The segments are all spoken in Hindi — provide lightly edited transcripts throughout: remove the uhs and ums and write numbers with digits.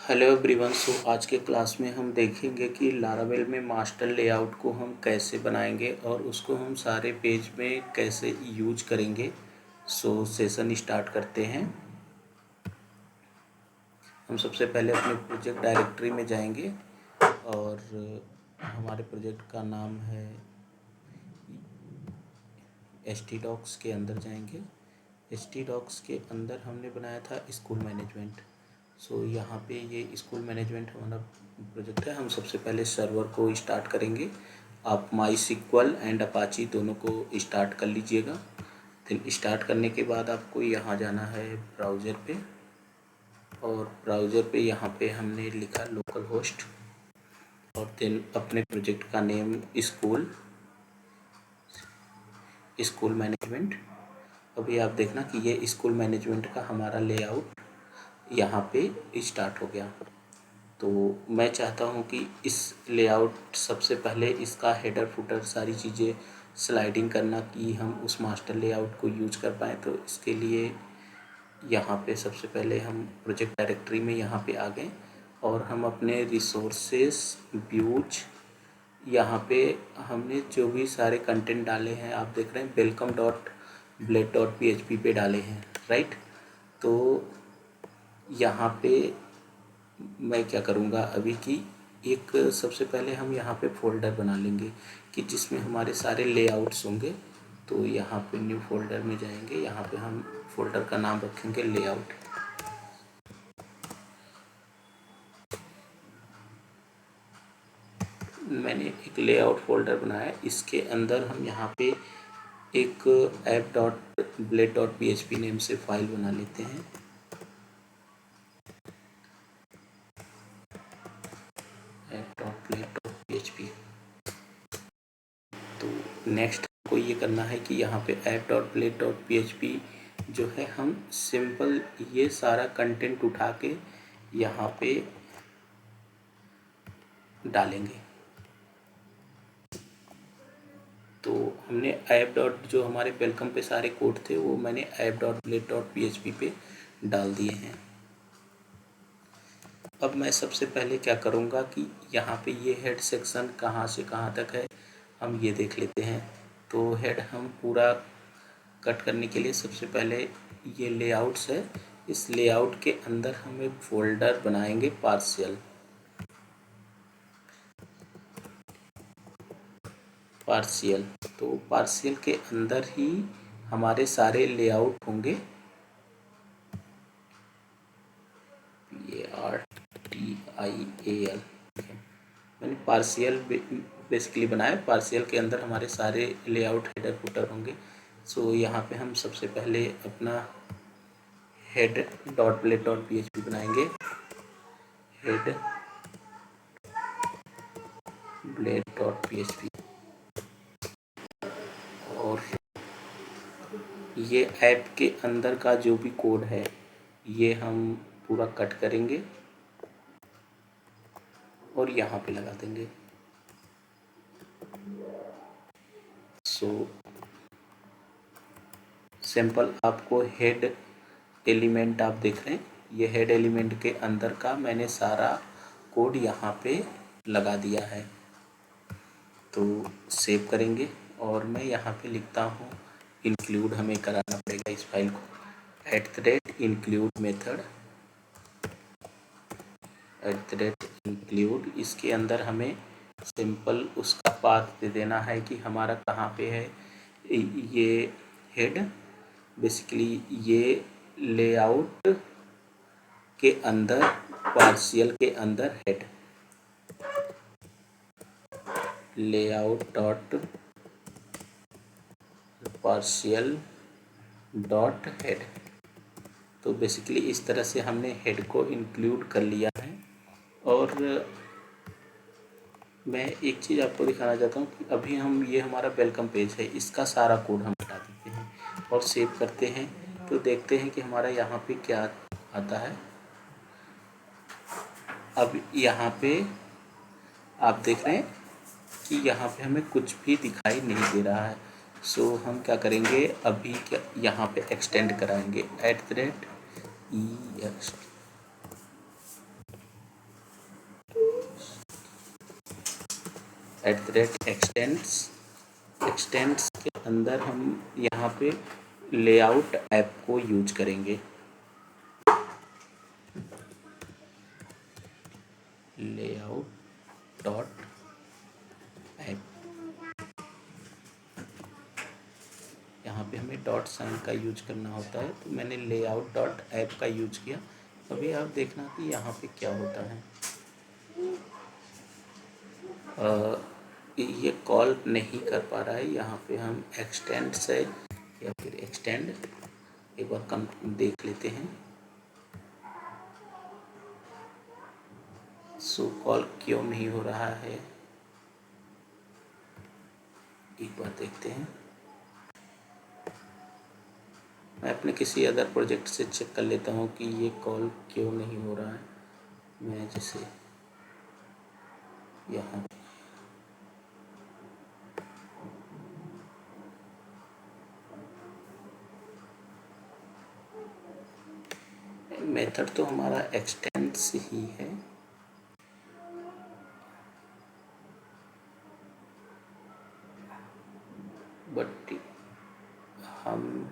Hello everyone. सो आज के क्लास में हम देखेंगे कि लारावेल में मास्टर लेआउट को हम कैसे बनाएंगे और उसको हम सारे पेज में कैसे यूज करेंगे। सो सेशन स्टार्ट करते हैं। हम सबसे पहले अपने प्रोजेक्ट डायरेक्टरी में जाएंगे और हमारे प्रोजेक्ट का नाम है htdocs के अंदर जाएंगे। htdocs के अंदर हमने बनाया था स्कूल मैनेजमेंट। सो यहाँ पे ये स्कूल मैनेजमेंट हमारा प्रोजेक्ट है। हम सबसे पहले सर्वर को स्टार्ट करेंगे। आप MySQL एंड अपाची दोनों को स्टार्ट कर लीजिएगा। फिर स्टार्ट करने के बाद आपको यहाँ जाना है ब्राउज़र पे, और ब्राउज़र पे यहाँ पे हमने लिखा लोकल होस्ट और फिर अपने प्रोजेक्ट का नेम स्कूल मैनेजमेंट। अभी आप देखना कि ये स्कूल मैनेजमेंट का हमारा लेआउट यहाँ पे स्टार्ट हो गया। तो मैं चाहता हूँ कि इस लेआउट सबसे पहले इसका हेडर फुटर सारी चीज़ें स्लाइडिंग करना कि हम उस मास्टर लेआउट को यूज कर पाएँ। तो इसके लिए यहाँ पे सबसे पहले हम प्रोजेक्ट डायरेक्टरी में यहाँ पे आ गए और हम अपने रिसोर्सेस व्यूज यहाँ पे हमने जो भी सारे कंटेंट डाले हैं आप देख रहे हैं welcome.blade.php पे डाले हैं, राइट। तो यहाँ पे मैं क्या करूँगा अभी कि एक सबसे पहले हम यहाँ पे फोल्डर बना लेंगे कि जिसमें हमारे सारे लेआउट्स होंगे। तो यहाँ पे न्यू फोल्डर में जाएंगे, यहाँ पे हम फोल्डर का नाम रखेंगे लेआउट। मैंने एक लेआउट फोल्डर बनाया, इसके अंदर हम यहाँ पे एक app.blade.php नेम से फाइल बना लेते हैं। app.blade.php। तो नेक्स्ट को ये करना है कि यहाँ पे app.blade.php जो है हम सिंपल ये सारा कंटेंट उठा के यहाँ पे डालेंगे। तो हमने ऐप डॉट जो हमारे वेलकम पे सारे कोड थे वो मैंने app.blade.php पे डाल दिए हैं। अब मैं सबसे पहले क्या करूँगा कि यहाँ पे ये हेड सेक्शन कहाँ से कहाँ तक है हम ये देख लेते हैं। तो हेड हम पूरा कट करने के लिए सबसे पहले ये लेआउट्स है, इस लेआउट के अंदर हम एक फोल्डर बनाएंगे पार्शियल तो पार्शियल के अंदर ही हमारे सारे लेआउट होंगे। PARTIAL मैंने पार्शियल बेसिकली बनाया। पार्शियल के अंदर हमारे सारे लेआउट हेडर फुटर होंगे। सो यहाँ पे हम सबसे पहले अपना head.blade.php बनाएंगे। head.blade.php और ये ऐप के अंदर का जो भी कोड है ये हम पूरा कट करेंगे और यहाँ पे लगा देंगे। सो सिंपल आपको हेड एलिमेंट आप देख रहे हैं, ये हेड एलिमेंट के अंदर का मैंने सारा कोड यहाँ पे लगा दिया है। तो सेव करेंगे और मैं यहाँ पे लिखता हूँ इंक्लूड, हमें कराना पड़ेगा इस फाइल को @include मेथड @include। इसके अंदर हमें सिंपल उसका पाथ दे देना है कि हमारा कहाँ पे है ये हेड। बेसिकली ये लेआउट के अंदर पार्शियल के अंदर head layout dot partial dot head. तो बेसिकली इस तरह से हमने हेड को इंक्लूड कर लिया है। और मैं एक चीज़ आपको दिखाना चाहता हूँ कि अभी हम ये हमारा वेलकम पेज है, इसका सारा कोड हम हटा देते हैं और सेव करते हैं। तो देखते हैं कि हमारा यहाँ पे क्या आता है। अब यहाँ पे आप देख रहे हैं कि यहाँ पे हमें कुछ भी दिखाई नहीं दे रहा है। सो हम क्या करेंगे अभी, क्या यहाँ पे एक्सटेंड कराएंगे @ex एक्सटेंड्स के अंदर हम यहाँ पे लेआउट ऐप को यूज करेंगे। लेआउट डॉट ऐप, यहाँ पे हमें डॉट साइन का यूज करना होता है, तो मैंने लेआउट डॉट ऐप का यूज किया। अभी आप देखना कि यहाँ पे क्या होता है। ये कॉल नहीं कर पा रहा है। यहाँ पे हम एक्सटेंड से या फिर एक्सटेंड एक बार कम देख लेते हैं। सो कॉल क्यों नहीं हो रहा है, एक बार देखते हैं। मैं अपने किसी अदर प्रोजेक्ट से चेक कर लेता हूँ कि ये कॉल क्यों नहीं हो रहा है। मैं जैसे यहाँ मेथड तो हमारा एक्सटेंड्स ही है, बट हम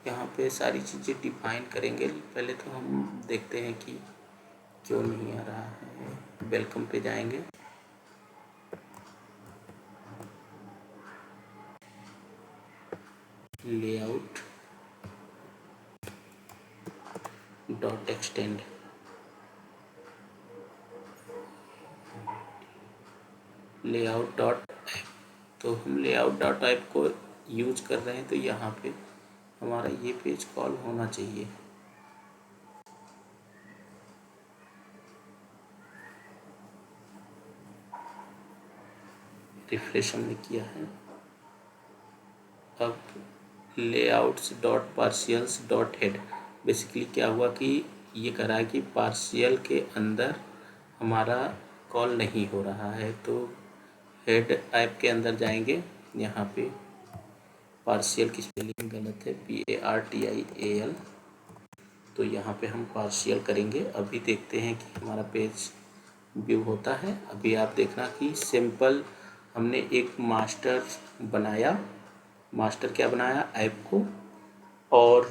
यहाँ पे सारी चीज़ें डिफाइन करेंगे। पहले तो हम देखते हैं कि क्यों नहीं आ रहा है। वेलकम पे जाएंगे, layout dot extend, layout dot app. तो हम लेआउट डॉट ऐप को यूज कर रहे हैं, तो यहाँ पे हमारा ये पेज कॉल होना चाहिए। रिफ्रेश हमने किया है। अब layouts dot partials dot head, basically क्या हुआ कि ये कह रहा है कि पार्शियल के अंदर हमारा कॉल नहीं हो रहा है। तो हेड ऐप के अंदर जाएंगे, यहाँ पे पार्शियल की स्पेलिंग गलत है, PARTIAL, तो यहाँ पे हम पार्शियल करेंगे। अभी देखते हैं कि हमारा पेज व्यू होता है। अभी आप देखना कि सिंपल हमने एक मास्टर बनाया। मास्टर क्या बनाया, ऐप को, और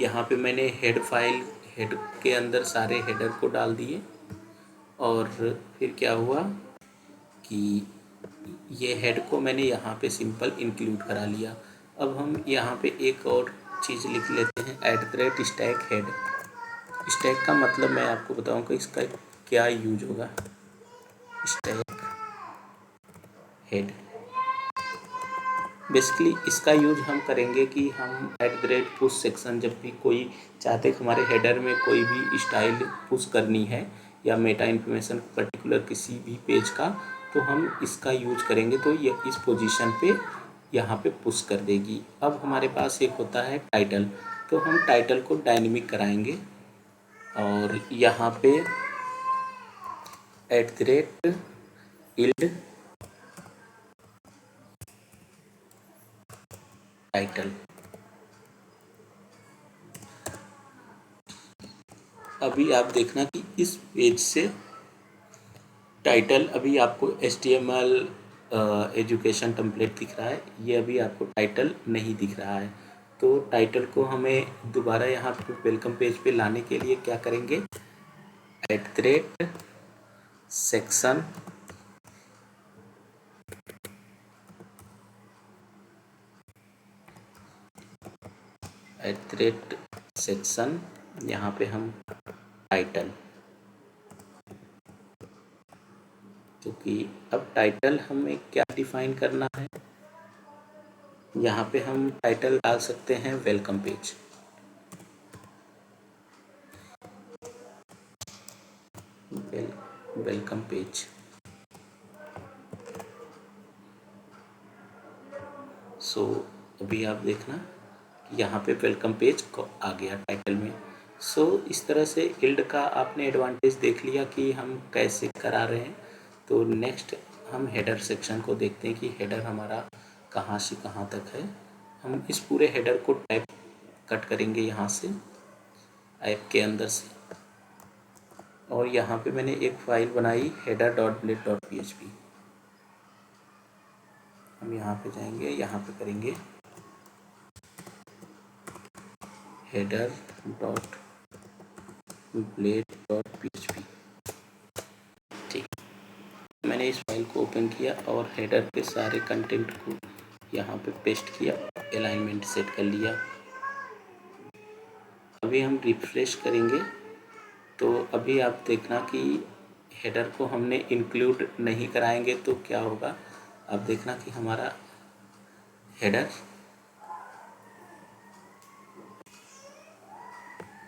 यहाँ पे मैंने हेड फाइल, हेड के अंदर सारे हेडर को डाल दिए। और फिर क्या हुआ कि ये हेड को मैंने यहाँ पे सिंपल इंक्लूड करा लिया। अब हम यहाँ पे एक और चीज़ लिख लेते हैं, @स्टैक हेड। स्टैक का मतलब मैं आपको बताऊँगा इसका क्या यूज होगा। स्टैक हेड, बेसिकली इसका यूज हम करेंगे कि हम @पुश सेक्शन, जब भी कोई चाहते कि हमारे हेडर में कोई भी स्टाइल पुश करनी है या मेटा इन्फॉर्मेशन पर्टिकुलर किसी भी पेज का, तो हम इसका यूज करेंगे, तो ये इस पोजीशन पे यहाँ पे पुश कर देगी। अब हमारे पास एक होता है टाइटल, तो हम टाइटल को डायनेमिक कराएंगे और यहाँ पे @इल्ड टाइटल। अभी आप देखना कि इस पेज से टाइटल, अभी आपको HTML एजुकेशन टेम्पलेट दिख रहा है, ये अभी आपको टाइटल नहीं दिख रहा है। तो टाइटल को हमें दोबारा यहाँ पे वेलकम पेज पे लाने के लिए क्या करेंगे, @सेक्शन @सेक्शन, यहाँ पे हम टाइटल, क्योंकि अब टाइटल हमें क्या डिफाइन करना है, यहाँ पे हम टाइटल डाल सकते हैं welcome page. Welcome page. So अभी आप देखना यहाँ पे वेलकम पेज को आ गया टाइटल में। सो इस तरह से इल्ड का आपने एडवांटेज देख लिया कि हम कैसे करा रहे हैं। तो नेक्स्ट हम हेडर सेक्शन को देखते हैं कि हेडर हमारा कहाँ से कहाँ तक है। हम इस पूरे हेडर को टाइप कट करेंगे यहाँ से, ऐप के अंदर से, और यहाँ पे मैंने एक फाइल बनाई header.blade.php। हम यहाँ पे जाएंगे, यहाँ पे करेंगे header.blade.php। ठीक, मैंने इस फाइल को ओपन किया और हेडर पे सारे कंटेंट को यहाँ पे पेस्ट किया, अलाइनमेंट सेट कर लिया। अभी हम रिफ्रेश करेंगे तो अभी आप देखना कि हेडर को हमने इंक्लूड नहीं कराएंगे तो क्या होगा। आप देखना कि हमारा हेडर,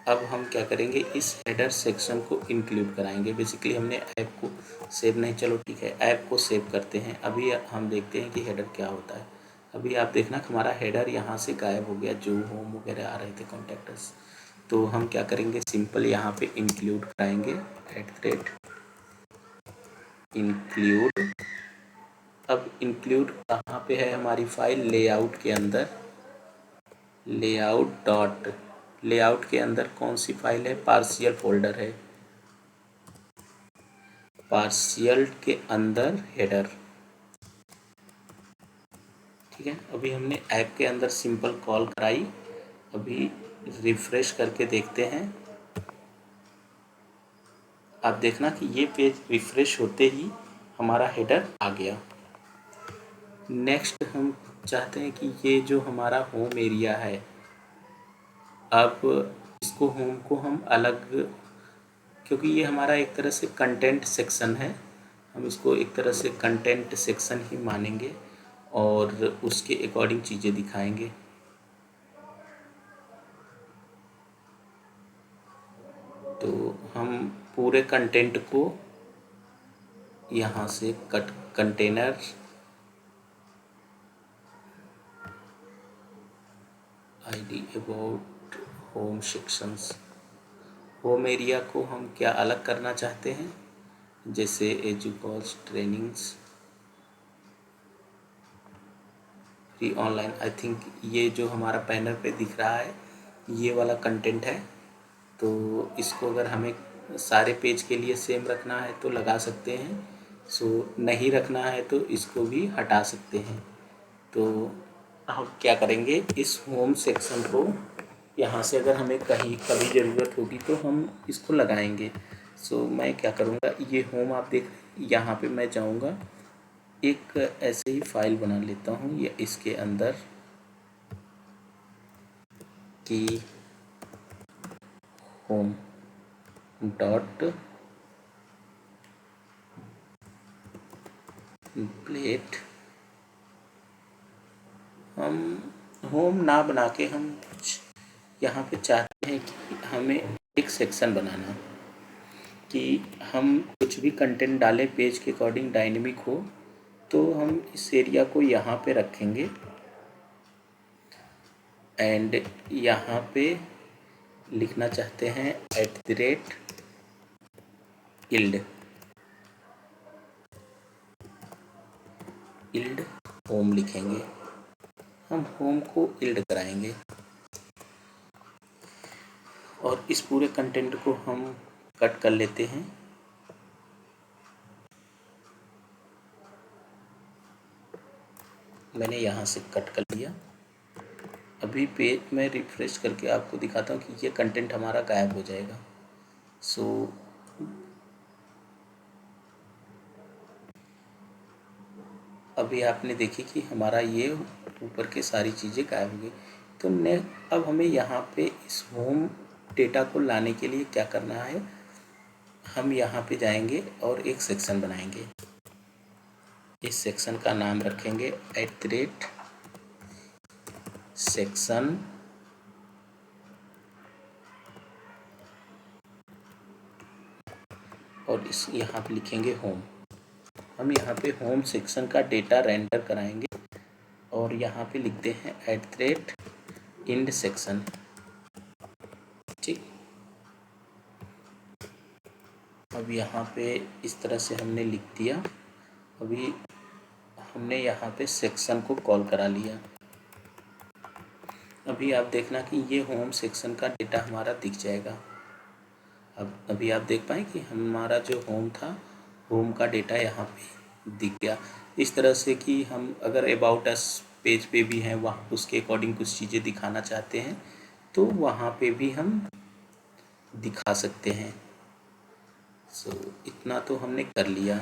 अब हम क्या करेंगे, इस हेडर सेक्शन को इंक्लूड कराएंगे। बेसिकली हमने ऐप को सेव नहीं, चलो ठीक है ऐप को सेव करते हैं। अभी हम देखते हैं कि हेडर क्या होता है। अभी आप देखना कि हमारा हेडर यहाँ से गायब हो गया, जो होम वगैरह आ रहे थे कॉन्टैक्टर्स। तो हम क्या करेंगे, सिंपल यहाँ पे इंक्लूड कराएंगे @include। अब इंक्लूड कहाँ पे है, हमारी फाइल लेआउट के अंदर, लेआउट के अंदर कौन सी फाइल है, पार्शियल फोल्डर है, पार्शियल के अंदर हेडर। ठीक है, अभी हमने ऐप के अंदर सिंपल कॉल कराई। अभी रिफ्रेश करके देखते हैं। आप देखना कि ये पेज रिफ्रेश होते ही हमारा हेडर आ गया। नेक्स्ट हम चाहते हैं कि ये जो हमारा होम एरिया है, अब इसको होम को हम अलग, क्योंकि ये हमारा एक तरह से कंटेंट सेक्शन है, हम इसको एक तरह से कंटेंट सेक्शन ही मानेंगे और उसके अकॉर्डिंग चीज़ें दिखाएंगे। तो हम पूरे कंटेंट को यहाँ से container ID about home sections, home area को हम क्या अलग करना चाहते हैं, जैसे एजुकॉस trainings free online. I think ये जो हमारा पैनल पे दिख रहा है ये वाला कंटेंट है। तो इसको अगर हमें सारे पेज के लिए सेम रखना है तो लगा सकते हैं, सो नहीं रखना है तो इसको भी हटा सकते हैं। तो हम क्या करेंगे, इस होम सेक्शन को यहाँ से अगर हमें कहीं कभी ज़रूरत होगी तो हम इसको लगाएंगे। सो मैं क्या करूँगा, ये होम आप देख, यहाँ पे मैं जाऊँगा, एक ऐसे ही फाइल बना लेता हूँ या इसके अंदर कि होम डॉट प्लेट, हम होम ना बना के हम कुछ यहाँ पे चाहते हैं कि हमें एक सेक्शन बनाना, कि हम कुछ भी कंटेंट डालें पेज के अकॉर्डिंग डायनेमिक हो, तो हम इस एरिया को यहाँ पे रखेंगे एंड यहाँ पे लिखना चाहते हैं @ild होम लिखेंगे, हम होम को इल्ड कराएंगे और इस पूरे कंटेंट को हम कट कर लेते हैं। मैंने यहाँ से कट कर लिया। अभी पेज में रिफ्रेश करके आपको दिखाता हूँ कि ये कंटेंट हमारा गायब हो जाएगा। सो अभी आपने देखी कि हमारा ये ऊपर के सारी चीज़ें गायब हो गई। तो अब हमें यहाँ पे इस होम डेटा को लाने के लिए क्या करना है, हम यहाँ पे जाएंगे और एक सेक्शन बनाएंगे। इस सेक्शन का नाम रखेंगे @सेक्शन और इस यहाँ पे लिखेंगे होम। हम यहाँ पे होम सेक्शन का डेटा रेंडर कराएंगे और यहाँ पे लिखते हैं @end सेक्शन। ठीक, अब यहाँ पे इस तरह से हमने लिख दिया। अभी हमने यहाँ पे सेक्शन को कॉल करा लिया। अभी आप देखना कि ये होम सेक्शन का डेटा हमारा दिख जाएगा। अब अभी आप देख पाएँ कि हमारा जो होम था, होम का डेटा यहाँ पे दिख गया। इस तरह से कि हम अगर अबाउट अस पेज पे भी हैं, वहाँ उसके अकॉर्डिंग कुछ चीज़ें दिखाना चाहते हैं तो वहाँ पे भी हम दिखा सकते हैं। सो इतना तो हमने कर लिया।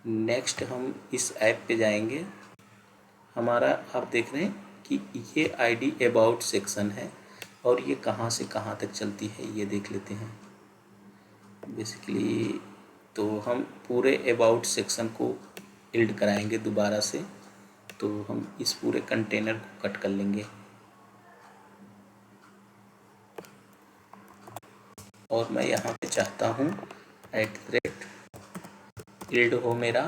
नेक्स्ट हम इस ऐप पे जाएंगे। हमारा आप देख रहे हैं कि ये आईडी अबाउट सेक्शन है और ये कहाँ से कहाँ तक चलती है ये देख लेते हैं। बेसिकली तो हम पूरे अबाउट सेक्शन को बिल्ड कराएंगे दोबारा से, तो हम इस पूरे कंटेनर को कट कर लेंगे और मैं यहाँ पे चाहता हूँ @बिल्ड हो मेरा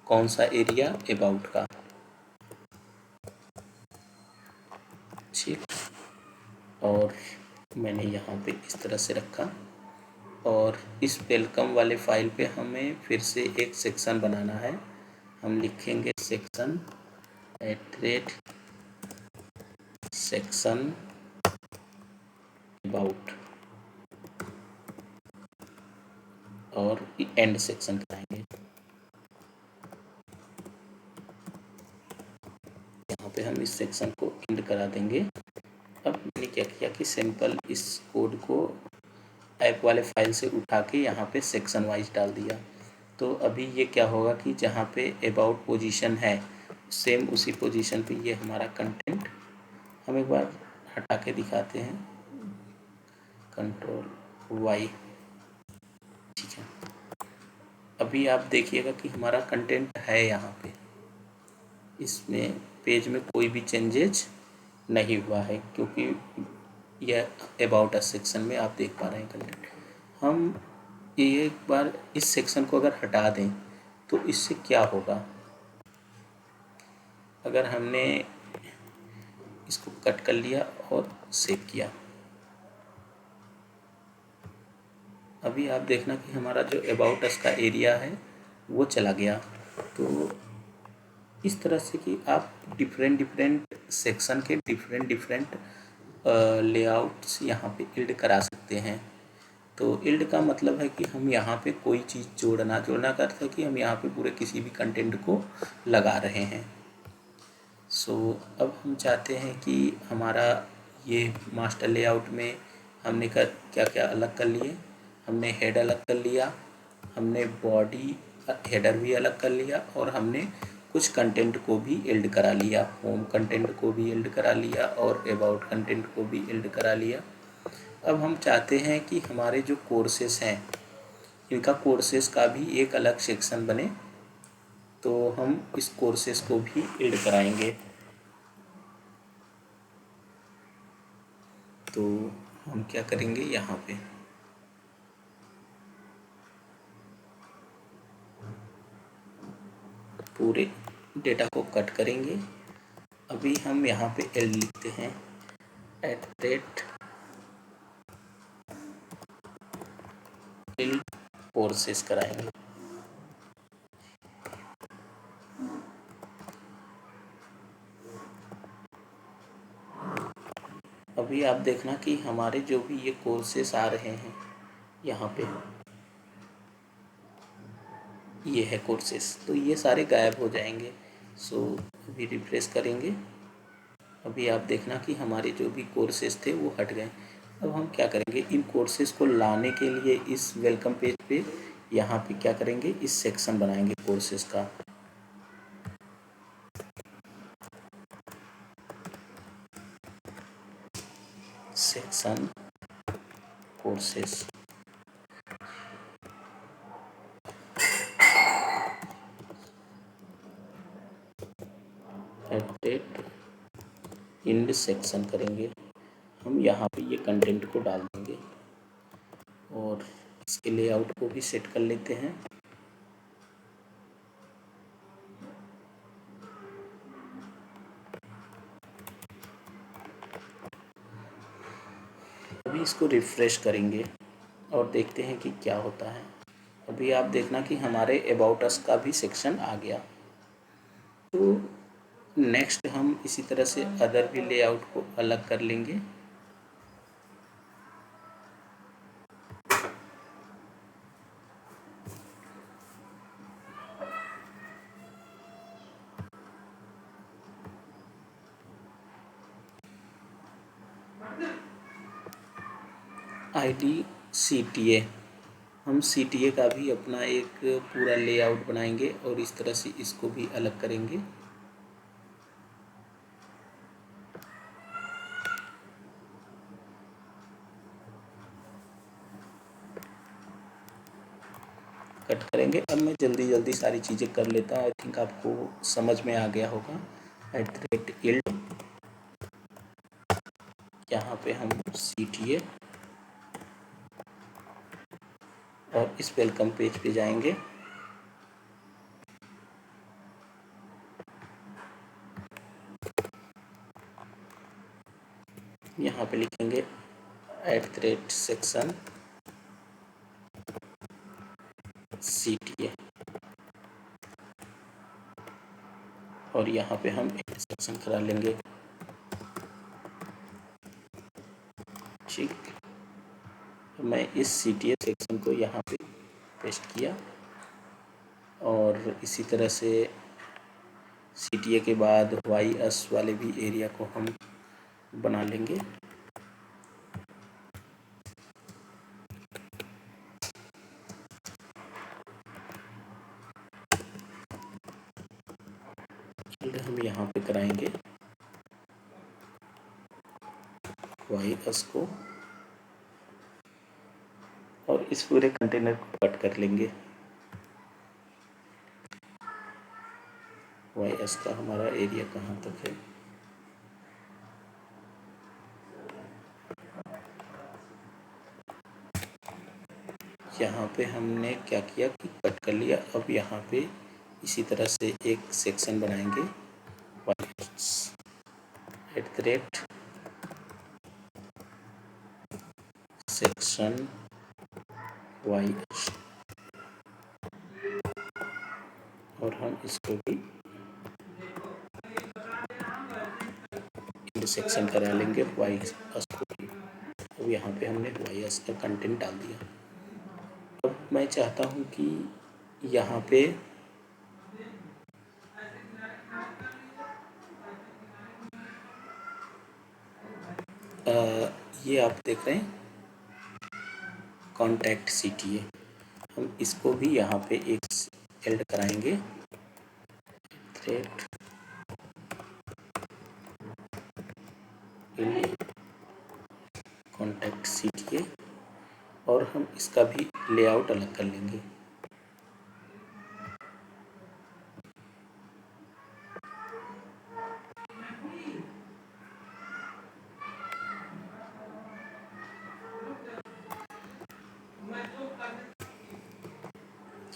कौन सा एरिया अबाउट का। ठीक, और मैंने यहाँ पे इस तरह से रखा और इस वेलकम वाले फाइल पे हमें फिर से एक सेक्शन बनाना है। हम लिखेंगे सेक्शन सेक्शन अबाउट और एंड सेक्शन कराएंगे। यहाँ पे हम इस सेक्शन को एंड करा देंगे। अब मैंने क्या किया कि सिंपल इस कोड को ऐप वाले फाइल से उठा के यहाँ पे सेक्शन वाइज डाल दिया। तो अभी ये क्या होगा कि जहाँ पे अबाउट पोजीशन है सेम उसी पोजीशन पे ये हमारा कंटेंट, हम एक बार हटा के दिखाते हैं, Ctrl+Y। ठीक है, अभी आप देखिएगा कि हमारा कंटेंट है यहाँ पे, इसमें पेज में कोई भी चेंजेज नहीं हुआ है क्योंकि यह अबाउट अस सेक्शन में आप देख पा रहे हैं कंटेंट। हम एक बार इस सेक्शन को अगर हटा दें तो इससे क्या होगा, अगर हमने इसको कट कर लिया और सेव किया, अभी आप देखना कि हमारा जो अबाउट अस का एरिया है वो चला गया। तो इस तरह से कि आप डिफरेंट सेक्शन के डिफरेंट लेआउट्स यहाँ पे इल्ड करा सकते हैं। तो इल्ड का मतलब है कि हम यहाँ पे कोई चीज़ जोड़ना का अर्थ है कि हम यहाँ पे पूरे किसी भी कंटेंट को लगा रहे हैं। सो अब हम चाहते हैं कि हमारा ये मास्टर लेआउट में हमने क्या क्या अलग कर लिए। हमने हेड अलग कर लिया, हमने बॉडी हेडर भी अलग कर लिया और हमने कुछ कंटेंट को भी इल्ड करा लिया, होम कंटेंट को भी इल्ड करा लिया और अबाउट कंटेंट को भी इल्ड करा लिया। अब हम चाहते हैं कि हमारे जो कोर्सेस हैं इनका कोर्सेस का भी एक अलग सेक्शन बने, तो हम इस कोर्सेस को भी इल्ड कराएंगे। तो हम क्या करेंगे, यहाँ पे पूरे डेटा को कट करेंगे। अभी हम यहाँ पे एल लिखते हैं @build कोर्सेस कराएंगे। अभी आप देखना कि हमारे जो भी ये कोर्सेस आ रहे हैं यहाँ पे, ये है कोर्सेस, तो ये सारे गायब हो जाएंगे। सो अभी रिफ्रेश करेंगे। अभी आप देखना कि हमारे जो भी कोर्सेज थे वो हट गए। अब हम क्या करेंगे, इन कोर्सेज को लाने के लिए इस वेलकम पेज पे यहाँ पे क्या करेंगे, इस सेक्शन बनाएंगे कोर्सेज का। सेक्शन कोर्सेज, इंड सेक्शन करेंगे। हम यहाँ पे ये कंटेंट को डाल देंगे और इसके लेआउट को भी सेट कर लेते हैं। अभी इसको रिफ्रेश करेंगे और देखते हैं कि क्या होता है। अभी आप देखना कि हमारे अबाउट अस का भी सेक्शन आ गया। तो नेक्स्ट हम इसी तरह से अदर भी लेआउट को अलग कर लेंगे। IDCTA, हम CTA का भी अपना एक पूरा लेआउट बनाएंगे और इस तरह से इसको भी अलग करेंगे। कट करेंगे। अब मैं जल्दी सारी चीज़ें कर लेता हूँ, आई थिंक आपको समझ में आ गया होगा। @yield, यहाँ पे हम CTA और इस वेलकम पेज पे जाएंगे। यहाँ पे लिखेंगे @section CTA और यहाँ पे हम एक सेक्शन करा लेंगे। ठीक, मैं इस CTA सेक्शन को यहाँ पे पेस्ट किया और इसी तरह से CTA के बाद YS वाले भी एरिया को हम बना लेंगे। हम यहाँ पे कराएंगे YS को और इस पूरे कंटेनर को कट कर लेंगे। YS का हमारा एरिया कहाँ तक है, यहाँ पे हमने क्या किया कि कट कर लिया। अब यहाँ पे इसी तरह से एक सेक्शन बनाएंगे @section YS और हम इसको भी इंटरसेक्शन करा लेंगे YS को भी। अब यहाँ पे हमने YS का कंटेंट डाल दिया। अब मैं चाहता हूँ कि यहाँ पे ये आप देख रहे हैं कॉन्टैक्ट CTA, हम इसको भी यहाँ पे एक ऐड कराएंगे थ्रेड कॉन्टैक्ट CTA और हम इसका भी लेआउट अलग कर लेंगे।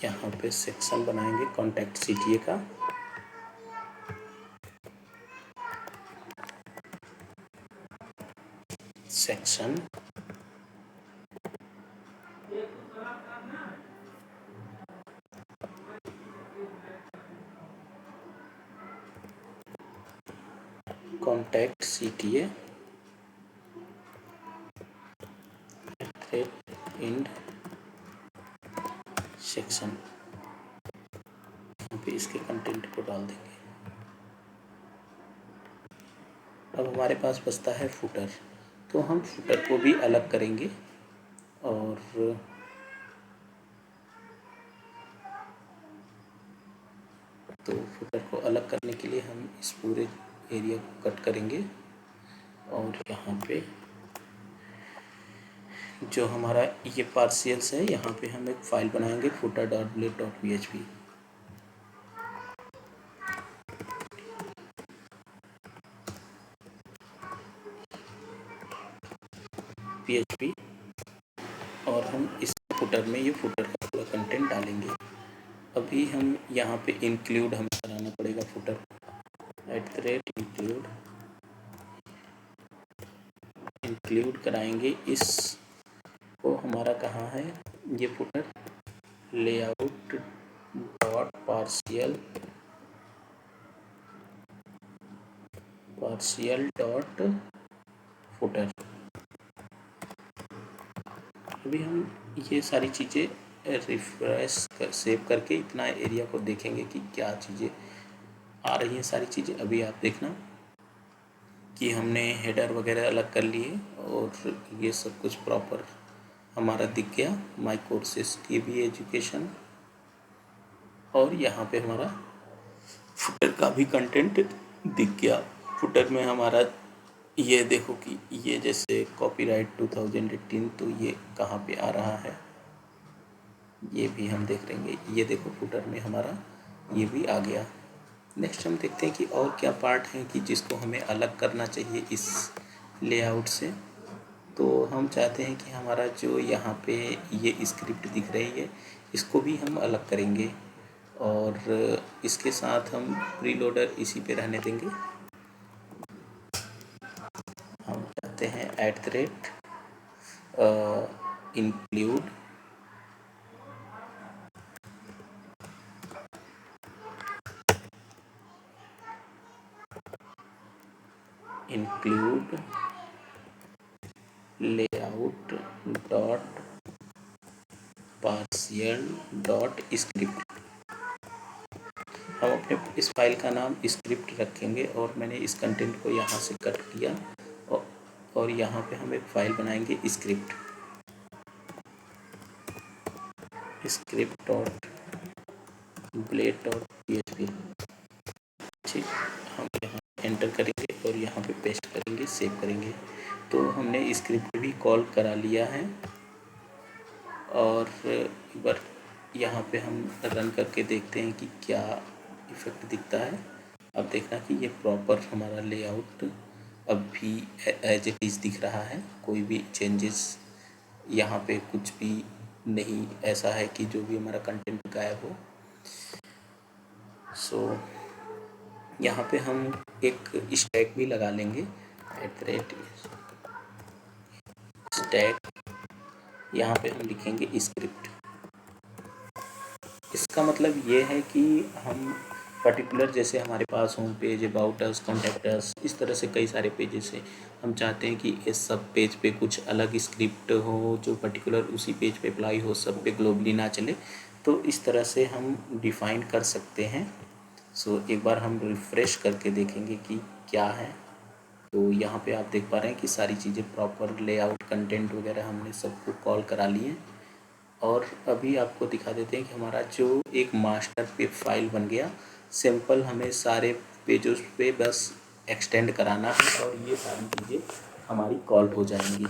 यहाँ पे सेक्शन बनाएंगे कॉन्टैक्ट CTA का, section contact CTA thread and section, यहाँ पे इसके कंटेंट को डाल देंगे। अब हमारे पास बचता है फुटर, तो हम फुटर को भी अलग करेंगे और तो फुटर को अलग करने के लिए हम इस पूरे एरिया को कट करेंगे और यहाँ पे जो हमारा ये पार्शियल्स है यहाँ पे हम एक फाइल बनाएंगे footer.blade.php। और हम इस फुटर में ये फुटर का पूरा कंटेंट डालेंगे। अभी हम यहाँ पे इंक्लूड हमें कराना पड़ेगा फुटर, इंक्लूड कराएंगे। इस को हमारा कहाँ है ये footer, layout dot partial partial dot footer. अभी हम ये सारी चीज़ें रिफ्रेश कर सेव करके इतना एरिया को देखेंगे कि क्या चीज़ें आ रही हैं। सारी चीज़ें अभी आप देखना कि हमने हेडर वगैरह अलग कर लिए और ये सब कुछ प्रॉपर हमारा दिख गया। माई कोर्सेस TB एजुकेशन, और यहाँ पे हमारा फुटर का भी कंटेंट दिख गया। फुटर में हमारा ये देखो कि ये जैसे कॉपीराइट 2018, तो ये कहाँ पे आ रहा है ये भी हम देख लेंगे। ये देखो फुटर में हमारा ये भी आ गया। नेक्स्ट हम देखते हैं कि और क्या पार्ट है कि जिसको हमें अलग करना चाहिए इस लेआउट से। तो हम चाहते हैं कि हमारा जो यहाँ पे ये स्क्रिप्ट दिख रही है इसको भी हम अलग करेंगे, और इसके साथ हम प्रीलोडर इसी पे रहने देंगे। हम चाहते हैं @include layout dot partial dot script. हम अपने इस फाइल का नाम स्क्रिप्ट रखेंगे, और मैंने इस कंटेंट को यहाँ से कट किया और यहाँ पे हम एक फ़ाइल बनाएंगे script dot blade dot PHP। ठीक, हम यहाँ एंटर करेंगे और यहाँ पे पेस्ट करेंगे, सेव करेंगे। तो हमने स्क्रिप्ट भी कॉल करा लिया है, और एक बार यहाँ पे हम रन करके देखते हैं कि क्या इफ़ेक्ट दिखता है। अब देखना कि ये प्रॉपर हमारा लेआउट अब भी एज इट इज़ दिख रहा है, कोई भी चेंजेस यहाँ पे कुछ भी नहीं ऐसा है कि जो भी हमारा कंटेंट गायब हो। सो यहाँ पे हम एक स्टैग भी लगा लेंगे, @स्टैग। यहाँ पे हम लिखेंगे स्क्रिप्ट। इसका मतलब ये है कि हम पर्टिकुलर, जैसे हमारे पास home page, about us, contact us, इस तरह से कई सारे पेजेस हैं। हम चाहते हैं कि इस सब पेज पे कुछ अलग स्क्रिप्ट हो जो पर्टिकुलर उसी पेज पे अप्लाई हो, सब पे ग्लोबली ना चले। तो इस तरह से हम डिफ़ाइन कर सकते हैं। सो एक बार हम रिफ़्रेश करके देखेंगे कि क्या है। तो यहाँ पे आप देख पा रहे हैं कि सारी चीज़ें प्रॉपर लेआउट, कंटेंट वगैरह हमने सबको कॉल करा लिए। और अभी आपको दिखा देते हैं कि हमारा जो एक मास्टर पे फाइल बन गया। सिंपल हमें सारे पेजों पे बस एक्सटेंड कराना है और ये सारी चीज़ें हमारी कॉल हो जाएंगी।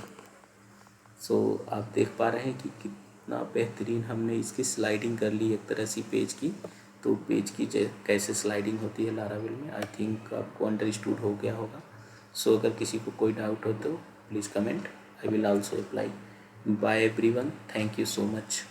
सो आप देख पा रहे हैं कि कितना बेहतरीन हमने इसकी स्लाइडिंग कर ली एक तरह से पेज की। तो पेज की कैसे स्लाइडिंग होती है लारावेल में, आई थिंक आपको अंडरस्टूड हो गया होगा। सो अगर किसी को कोई डाउट हो तो please comment, I will also reply. Bye everyone, thank you so much.